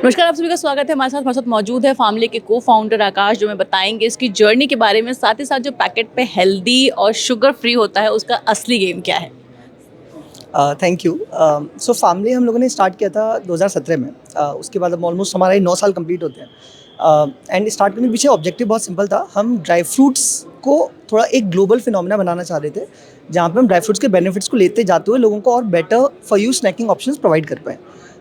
नमस्कार, आप सभी का स्वागत है। हमारे साथ मौजूद है फैमिली के को फाउंडर आकाश, जो हमें बताएंगे इसकी जर्नी के बारे में, साथ ही साथ जो पैकेट पे हेल्दी और शुगर फ्री होता है उसका असली गेम क्या है। Thank you. सो फैमिली हम लोगों ने स्टार्ट किया था 2017 में। उसके बाद अब ऑलमोस्ट हमारे 9 साल कंप्लीट होते हैं। एंड स्टार्ट करने के पीछे ऑब्जेक्टिव बहुत सिंपल था। हम ड्राई फ्रूट्स को थोड़ा एक ग्लोबल फिनोमेना बनाना चाह रहे थे, जहाँ पे हम ड्राई फ्रूट्स के बेनिफिट्स को लेते जाते हुए लोगों को और better for you snacking options provide कर पाएँ।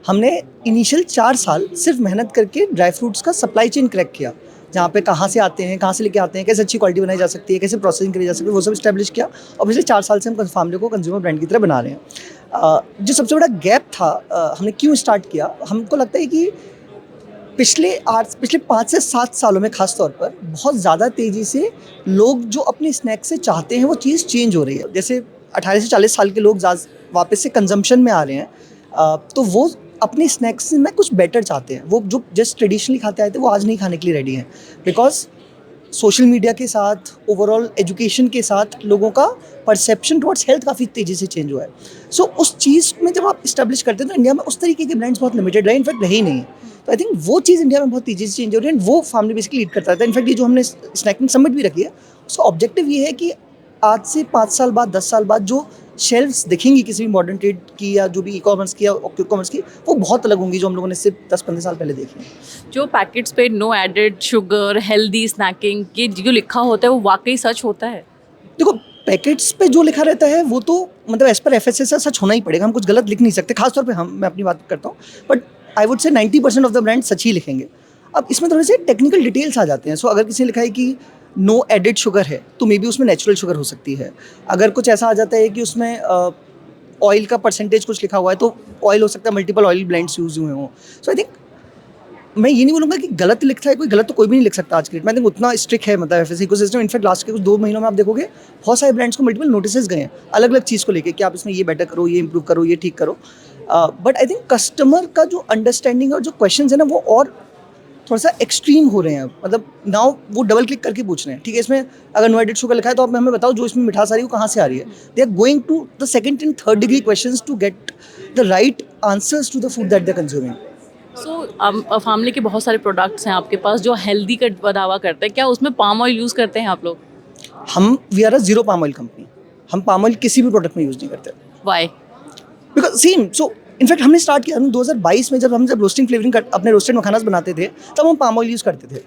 हमने इनिशियल 4 साल सिर्फ मेहनत करके ड्राई फ्रूट्स का सप्लाई चेन क्रैक किया, जहाँ पे कहाँ से आते हैं, कहाँ से लेके आते हैं, कैसे अच्छी क्वालिटी बनाई जा सकती है, कैसे प्रोसेसिंग करी जा सकती है, वो सब इस्टेब्लिश किया। और पिछले 4 साल से हम फैमिली को कंज्यूमर ब्रांड की तरह बना रहे हैं। जो सबसे बड़ा गैप था, हमने क्यों स्टार्ट किया, हमको लगता है कि पिछले 5 से 7 सालों में खास तौर पर बहुत ज़्यादा तेज़ी से लोग जो अपने स्नैक्स से चाहते हैं वो चीज़ चेंज हो रही है। जैसे 18 से 40 साल के लोग वापस से कंजम्पशन में आ रहे हैं, तो वो अपने स्नैक्स में कुछ बेटर चाहते हैं। वो जो जस्ट ट्रेडिशनली खाते आए थे वो आज नहीं खाने के लिए रेडी हैं, बिकॉज सोशल मीडिया के साथ, ओवरऑल एजुकेशन के साथ लोगों का परसेप्शन टुवर्ड्स हेल्थ काफ़ी तेज़ी से चेंज हुआ है। सो उस चीज़ में जब आप इस्टेब्लिश करते हैं तो इंडिया में उस तरीके के ब्रांड्स बहुत लिमिटेड रहे, इनफैक्ट रहे ही नहीं है। तो आई थिंक वो चीज़ इंडिया में बहुत तेज़ी से चेंज हो रही है, वो फैमिली बेसिकली लीड करता था। इनफैक्ट ये जो हमने स्नैकिंग समिट भी रखी है, उसका ऑब्जेक्टिव ये है कि आज से 5 साल बाद, 10 साल बाद जो शेल्फ्स दिखेंगी किसी भी मॉडर्न ट्रेड की या जो भी ई कॉमर्स की या क्विक कॉमर्स की, वो बहुत अलग होंगी जो हम लोगों ने सिर्फ 10-15 साल पहले देखी है। जो पैकेट्स पे no added sugar, healthy snacking, ये जो लिखा होता है वो वाकई सच होता है। देखो, पैकेट्स पे जो लिखा रहता है वो तो मतलब एज पर एफएसएसआई सच होना ही पड़ेगा, हम कुछ गलत लिख नहीं सकते। खासतौर पे मैं अपनी बात करता हूँ, but I would say 90% of the brand such ही लिखेंगे। अब इसमें थोड़े से टेक्निकल डिटेल्स आ जाते हैं। सो अगर किसी ने लिखा है कि नो एडेड शुगर है, तो मे बी उसमें नेचुरल शुगर हो सकती है। अगर कुछ ऐसा आ जाता है कि उसमें ऑयल का परसेंटेज कुछ लिखा हुआ है, तो ऑयल हो सकता है मल्टीपल ऑयल ब्लेंड्स यूज हुए हों। सो आई थिंक मैं ये नहीं बोलूँगा कि गलत लिखता है कोई, गलत तो कोई भी नहीं लिख सकता आज के डेट में। आई थिंक उतना स्ट्रिक्ट है मतलब एफएसएसआई इकोसिस्टम। इनफैक्ट लास्ट के कुछ 2 महीनों में आप देखोगे बहुत सारे ब्रांड्स को मल्टीपल नोटिसेस गए हैं अलग अलग चीज़ को लेके कि आप इसमें ये बेटर करो, ये इंप्रूव करो, ये ठीक करो। बट आई थिंक कस्टमर का जो अंडरस्टैंडिंग और जो क्वेश्चन है ना, वो और थोड़ा सा एक्सट्रीम हो रहे हैं। मतलब नाउ वो डबल क्लिक करके पूछ रहे हैं, ठीक है इसमें अगर नो एडेड शुगर लिखा है तो आप हमें बताओ जो इसमें मिठास आ रही है वो कहाँ से आ रही है। They are going to the second and third degree questions to get the right answers to the food that they are consuming. So family के बहुत सारे प्रोडक्ट्स हैं आपके पास जो हेल्दी का दावा करते हैं, क्या उसमें पाम ऑयल यूज़ करते हैं आप लोग? We are a zero palm oil company. हम पाम ऑयल किसी भी प्रोडक्ट में यूज़ नहीं करते, why? Because same. So in fact हमने स्टार्ट किया 2022 में, जब रोस्टिंग फ्लेवरिंग अपने रोस्टेड मखानास बनाते थे तब हम पाम ऑयल यूज़ करते थे।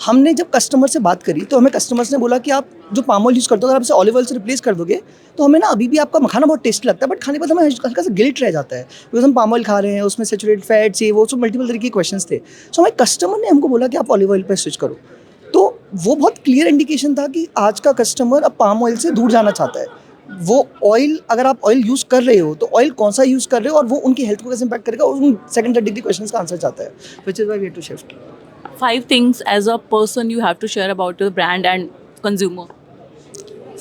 हमने जब कस्टमर से बात करी तो हमें कस्टमर्स ने बोला कि आप जो पाम ऑयल यूज़ करते हो अगर आप इसे ऑलिव ऑयल से रिप्लेस कर दोगे तो हमें ना अभी भी आपका मखाना बहुत टेस्टी लगता है, बट खाने के बाद हमें हल्का सा गिल्ट रह जाता है बिकॉज हम पाम ऑयल खा रहे हैं, उसमें सेचुरेटेड फैट्स, ये वो सब मल्टीपल तरीके के क्वेश्चंस थे। सो हमारे कस्टमर ने हमको बोला कि आप ऑलिव ऑयल पर स्विच करो। तो वो बहुत क्लियर इंडिकेशन था कि आज का कस्टमर अब पाम ऑयल से दूर जाना चाहता है। वो ऑयल, अगर आप ऑयल यूज़ कर रहे हो तो ऑयल कौन सा यूज़ कर रहे हो और वो उनकी हेल्थ को कैसे इम्पैक्ट करेगा, उन सेकंड थर्ड डिग्री क्वेश्चंस का आंसर चाहता है, which is why we had to shift. 5 things as a person you have to share about your brand and consumer.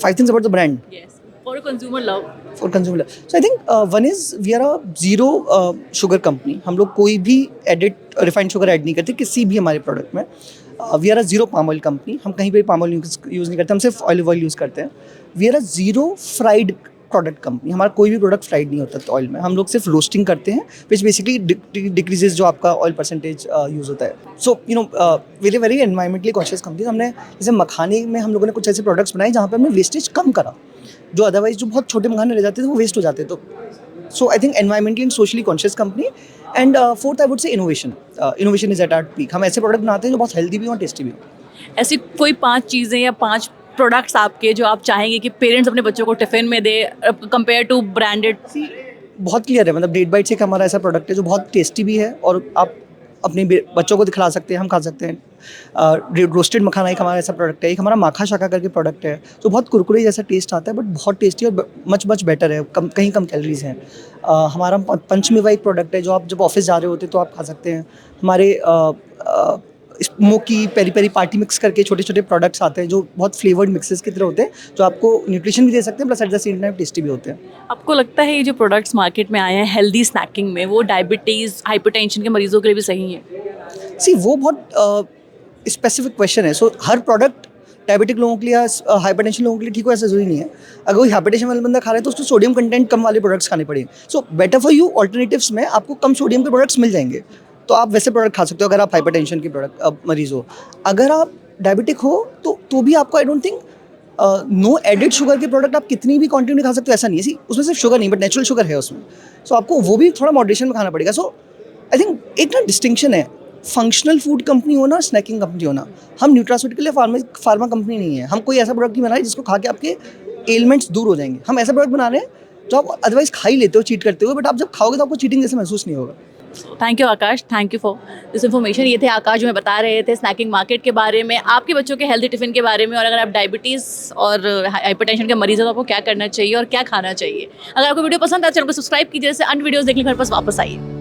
5 things about the brand Yes. For a consumer love. for consumer. So I think one is we are a zero sugar company. हम लोग कोई भी added refined sugar add नहीं करते किसी भी हमारे product में। We are a zero palm oil company. हम कहीं पे पाम ऑयल यूज़ नहीं करते, हम सिर्फ ऑलिव ऑयल यूज़ करते हैं। We are a zero fried product company. हमारा कोई भी प्रोडक्ट फ्राइड नहीं होता ऑयल में, हम लोग सिर्फ रोस्टिंग करते हैं, विच बेसिकली डिक्रीजेज जो आपका ऑयल परसेंटेज यूज़ होता है। So very very environmentally conscious company. हमने जैसे मखाने में हम लोगों ने कुछ ऐसे प्रोडक्ट्स बनाए जहाँ पे हमने वेस्टेज कम करा, जो अदरवाइज जो बहुत छोटे मखाने रह जाते थे वो वेस्ट हो जाते। तो so I think environmentally and socially conscious company. And fourth I would say innovation. Innovation is at our peak. हम ऐसे प्रोडक्ट बनाते हैं जो बहुत हेल्दी भी हो और टेस्टी भी हो। ऐसी कोई 5 चीज़ें या 5 प्रोडक्ट्स आपके जो आप चाहेंगे कि पेरेंट्स अपने बच्चों को टिफिन में दे, कंपेयर टू ब्रांडेड? बहुत क्लियर है, मतलब डेट बाइट्स एक हमारा ऐसा प्रोडक्ट है जो बहुत टेस्टी भी है और आप अपने बच्चों को दिखला सकते हैं, हम खा सकते हैं। रोस्टेड मखाना एक हमारा ऐसा प्रोडक्ट है। एक हमारा माखा शाखा करके प्रोडक्ट है जो बहुत कुरकुरे जैसा टेस्ट आता है, बट बहुत टेस्टी और मच बेटर है, कहीं कम कैलोरीज हैं। हमारा पंचमेवा एक प्रोडक्ट है जो आप जब ऑफिस जा रहे होते तो आप खा सकते हैं। हमारे smoky peri peri party mix करके छोटे छोटे प्रोडक्ट्स आते हैं जो बहुत फ्लेवर्ड मिक्सेस की तरह होते हैं, जो आपको न्यूट्रिशन भी दे सकते हैं plus at the same time tasty भी होते हैं। आपको लगता है ये जो प्रोडक्ट्स मार्केट में आए हैं हेल्दी स्नैकिंग में, वो डायबिटीज़, हाइपरटेंशन के मरीजों के लिए भी सही है? वो बहुत स्पेसिफिक क्वेश्चन है। सो हर प्रोडक्ट डायबिटिक लोगों के लिए या हाइपरटेंशन लोगों के लिए ठीक हो ऐसा जरूरी नहीं है। अगर कोई हाइपरटेंशन वाला बंदा खा रहा है तो उसको सोडियम कंटेंट कम वाले प्रोडक्ट्स खाने पड़ेंगे। So better for you alternatives में आपको कम सोडियम के प्रोडक्ट्स मिल जाएंगे। तो आप वैसे प्रोडक्ट खा सकते हो अगर आप हाइपरटेंशन की प्रोडक्ट मरीज़ हो। अगर आप डायबिटिक हो तो भी आपको I don't think no added sugar के प्रोडक्ट आप कितनी भी क्वांटिटी में खा सकते हो, ऐसा नहीं है। उसमें सिर्फ शुगर नहीं बट नेचुरल शुगर है उसमें, सो आपको वो भी थोड़ा मॉडरेशन में खाना पड़ेगा। सो आई थिंक एक ना डिस्टिंक्शन है फंक्शनल फूड कंपनी होना और स्नैकिंग कंपनी होना। हम न्यूट्रास्यूटिकल या फार्मा कंपनी नहीं है। हम कोई ऐसा प्रोडक्ट नहीं बना रहे जिसको खा के आपके एलिमेंट्स दूर हो जाएंगे। हम ऐसा प्रोडक्ट बना रहे हैं जो आप अदरवाइज खा ही लेते हो चीट करते हो, बट आप जब खाओगे तो आपको चीटिंग जैसे महसूस नहीं होगा। Thank you Akash, thank you for this information. ये थे आकाश जो हमें बता रहे थे स्नैकिंग मार्केट के बारे में, आपके बच्चों के हेल्दी टिफिन के बारे में, और अगर आप डायबिटीज़ और हाइपरटेंशन के मरीज हो तो आपको क्या करना चाहिए और क्या खाना चाहिए। अगर आपको वीडियो पसंद है चैनल को सब्सक्राइब कीजिए, जैसे अन्य वीडियोस देखने के लिए वापस आइए।